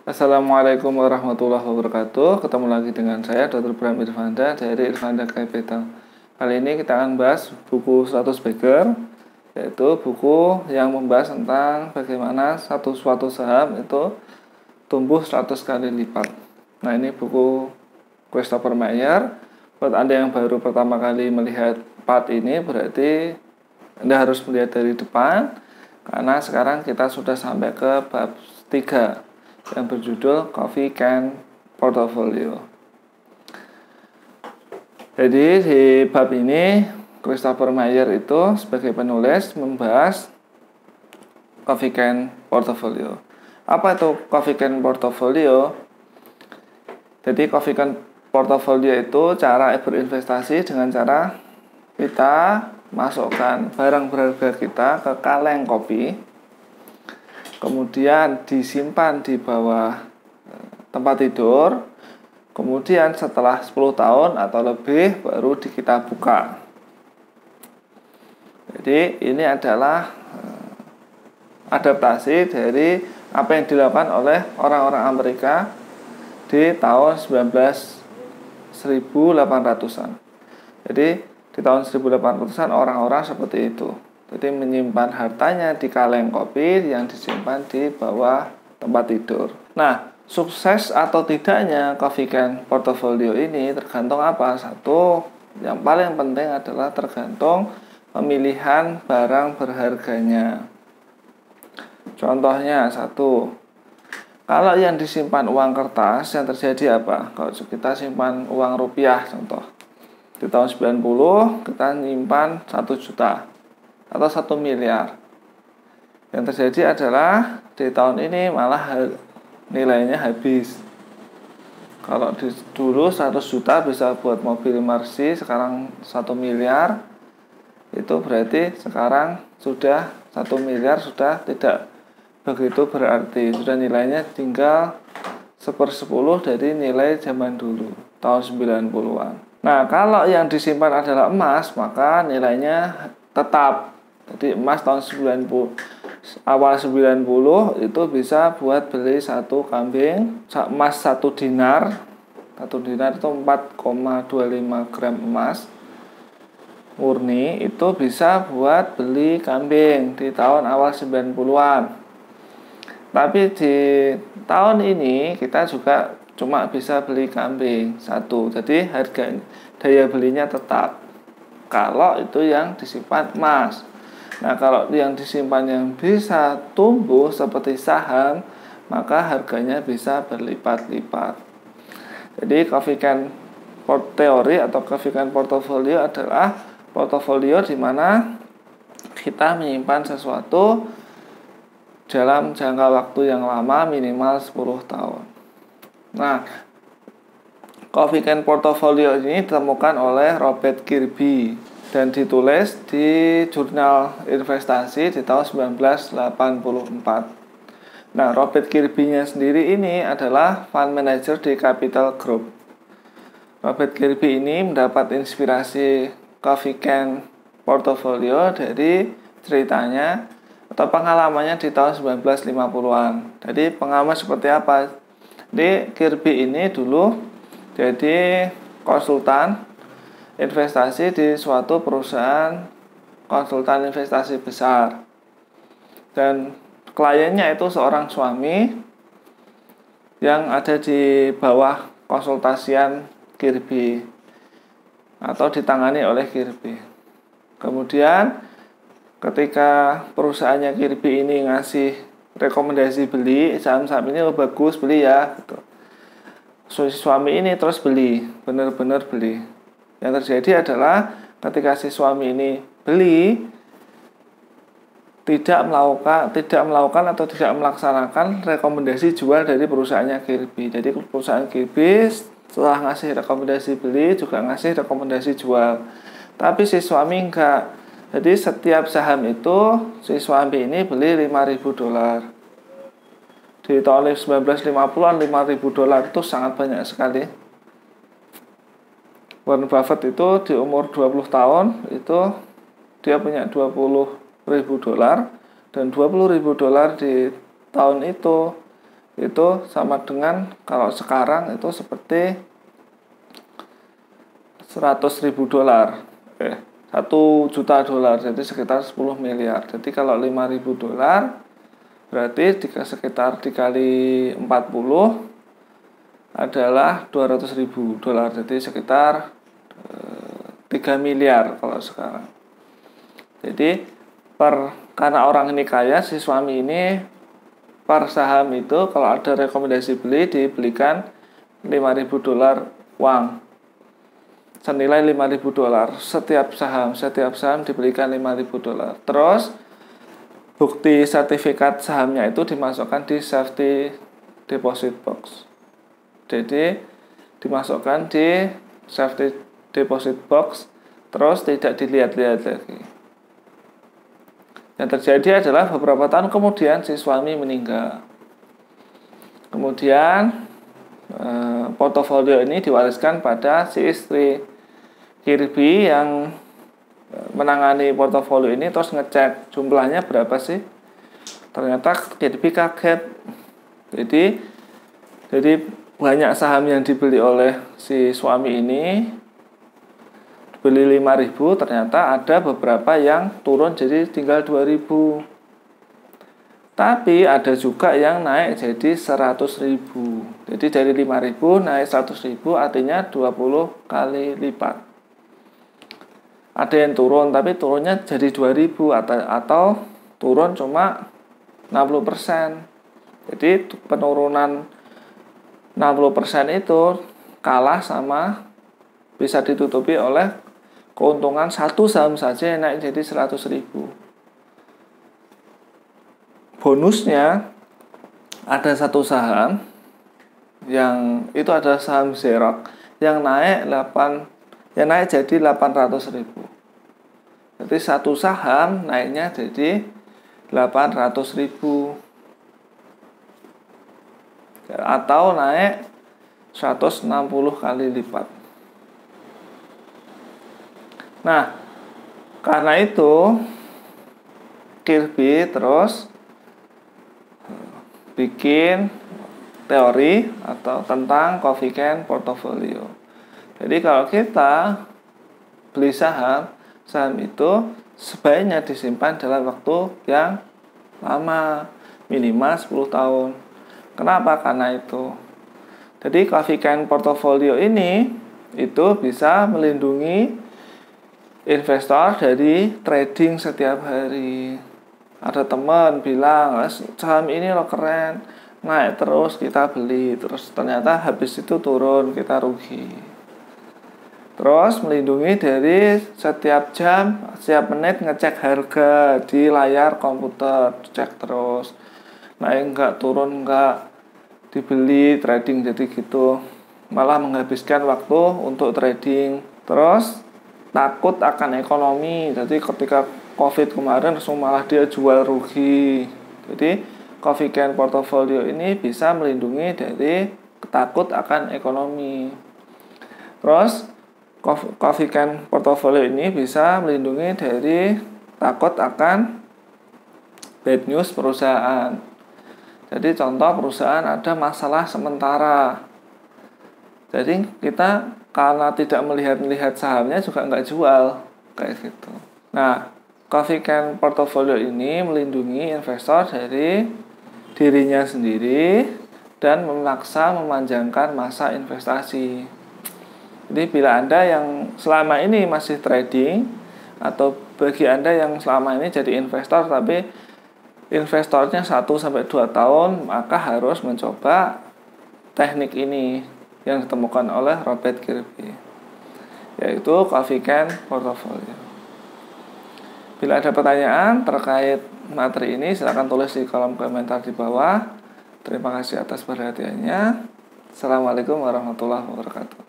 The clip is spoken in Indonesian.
Assalamualaikum warahmatullahi wabarakatuh. Ketemu lagi dengan saya Dr. Bram Irvanda dari Irvanda Capital. Kali ini kita akan bahas buku 100 Bagger, yaitu buku yang membahas tentang bagaimana suatu saham itu tumbuh 100 kali lipat. Nah, ini buku Christopher Mayer. Buat Anda yang baru pertama kali melihat part ini, berarti Anda harus melihat dari depan, karena sekarang kita sudah sampai ke bab 3 yang berjudul Coffee Can Portfolio. Jadi di bab ini Christopher Mayer itu sebagai penulis membahas Coffee Can Portfolio. Apa itu Coffee Can Portfolio? Jadi Coffee Can Portfolio itu cara berinvestasi dengan cara kita masukkan barang berharga kita ke kaleng kopi, kemudian disimpan di bawah tempat tidur, kemudian setelah 10 tahun atau lebih baru kita buka. Jadi ini adalah adaptasi dari apa yang dilakukan oleh orang-orang Amerika di tahun 1800-an. Jadi di tahun 1800-an orang-orang seperti itu. Jadi menyimpan hartanya di kaleng kopi yang disimpan di bawah tempat tidur. Nah, sukses atau tidaknya Coffee Can Portfolio ini tergantung apa? Satu, yang paling penting adalah tergantung pemilihan barang berharganya. Contohnya satu, kalau yang disimpan uang kertas, yang terjadi apa? Kalau kita simpan uang rupiah, contoh di tahun 90 kita nyimpan 1 juta atau 1 miliar. Yang terjadi adalah di tahun ini malah nilainya habis. Kalau dulu 100 juta bisa buat mobil Mercy, sekarang 1 miliar. Itu berarti sekarang sudah 1 miliar sudah tidak begitu berarti. Sudah nilainya tinggal 1/10 dari nilai zaman dulu, tahun 90-an. Nah, kalau yang disimpan adalah emas, maka nilainya tetap. Jadi emas tahun 90, awal 90 itu bisa buat beli 1 kambing, emas 1 dinar. 1 dinar itu 4,25 gram emas murni, itu bisa buat beli kambing di tahun awal 90-an. Tapi di tahun ini kita juga cuma bisa beli kambing 1. Jadi harga daya belinya tetap kalau itu yang disimpan emas. Nah, kalau yang disimpan yang bisa tumbuh seperti saham, maka harganya bisa berlipat-lipat. Jadi Coffee Can Theory atau Coffee Can Portfolio adalah portofolio di mana kita menyimpan sesuatu dalam jangka waktu yang lama, minimal 10 tahun. Nah, Coffee Can Portfolio ini ditemukan oleh Robert Kirby dan ditulis di jurnal investasi di tahun 1984. Nah, Robert Kirby-nya sendiri ini adalah fund manager di Capital Group. Robert Kirby ini mendapat inspirasi Coffee Can Portfolio dari ceritanya atau pengalamannya di tahun 1950-an. Jadi pengalaman seperti apa? Di Kirby ini dulu jadi konsultan investasi di suatu perusahaan konsultan investasi besar. Dan kliennya itu seorang suami yang ada di bawah konsultasian Kirby atau ditangani oleh Kirby. Kemudian ketika perusahaannya Kirby ini ngasih rekomendasi beli saham-saham ini, bagus, beli ya gitu. Suami ini terus beli, benar-benar beli. Yang terjadi adalah ketika si suami ini beli, tidak melakukan atau tidak melaksanakan rekomendasi jual dari perusahaannya Kirby. Jadi perusahaan Kirby setelah ngasih rekomendasi beli juga ngasih rekomendasi jual. Tapi si suami enggak. Jadi setiap saham itu si suami ini beli $5.000. Di tahun 1950-an $5.000 itu sangat banyak sekali. Warren Buffett itu di umur 20 tahun itu dia punya $20.000, dan $20.000 di tahun itu itu sama dengan kalau sekarang itu seperti 100.000 dolar, 1 juta dolar, jadi sekitar 10 miliar. Jadi kalau 5.000 dolar berarti sekitar dikali 40 adalah 200.000 dolar, jadi sekitar 3 miliar kalau sekarang. Jadi karena orang ini kaya, si suami ini per saham itu kalau ada rekomendasi beli dibelikan 5.000 dolar uang senilai 5.000 dolar setiap saham dibelikan 5.000 dolar. Terus bukti sertifikat sahamnya itu dimasukkan di safety deposit box. Jadi dimasukkan di safety deposit box, terus tidak dilihat-lihat lagi. Yang terjadi adalah beberapa tahun kemudian si suami meninggal. Kemudian portofolio ini diwariskan pada si istri. Kirby yang menangani portofolio ini terus ngecek jumlahnya berapa sih. Ternyata Kirby kaget. Jadi banyak saham yang dibeli oleh si suami ini, beli 5.000, ternyata ada beberapa yang turun jadi tinggal 2.000. Tapi ada juga yang naik jadi 100.000. Jadi dari 5.000 naik 100.000 artinya 20 kali lipat. Ada yang turun tapi turunnya jadi 2.000 atau turun cuma 60%. Jadi penurunan 60% itu kalah sama bisa ditutupi oleh keuntungan satu saham saja yang naik jadi 100.000. Bonusnya ada satu saham yang itu ada saham Xerox yang naik jadi 800.000. Jadi satu saham naiknya jadi 800.000. Atau naik 160 kali lipat. Nah, karena itu Kirby terus bikin teori atau tentang Coffee Can Portfolio. Jadi kalau kita beli saham itu sebaiknya disimpan dalam waktu yang lama, minimal 10 tahun. Kenapa? Karena itu. Jadi Coffee Can Portfolio ini itu bisa melindungi investor dari trading setiap hari. Ada teman bilang, saham ini lo keren, naik terus kita beli, terus ternyata habis itu turun, kita rugi. Terus melindungi dari setiap jam, setiap menit ngecek harga di layar komputer, cek terus. Naik enggak, turun enggak, dibeli, trading, jadi gitu. Malah menghabiskan waktu untuk trading. Terus takut akan ekonomi, jadi ketika COVID kemarin langsung malah dia jual rugi. Jadi Coffee Can Portfolio ini bisa melindungi dari takut akan ekonomi. Terus Coffee Can Portfolio ini bisa melindungi dari takut akan bad news perusahaan. Jadi contoh perusahaan ada masalah sementara. Jadi kita karena tidak melihat sahamnya juga nggak jual kayak gitu. Nah, Coffee Can Portfolio ini melindungi investor dari dirinya sendiri dan memaksa memanjangkan masa investasi. Jadi bila Anda yang selama ini masih trading atau bagi Anda yang selama ini jadi investor tapi investornya 1-2 tahun, maka harus mencoba teknik ini yang ditemukan oleh Robert Kirby, yaitu Coffee Can Portfolio. Bila ada pertanyaan terkait materi ini, silakan tulis di kolom komentar di bawah. Terima kasih atas perhatiannya. Assalamualaikum warahmatullahi wabarakatuh.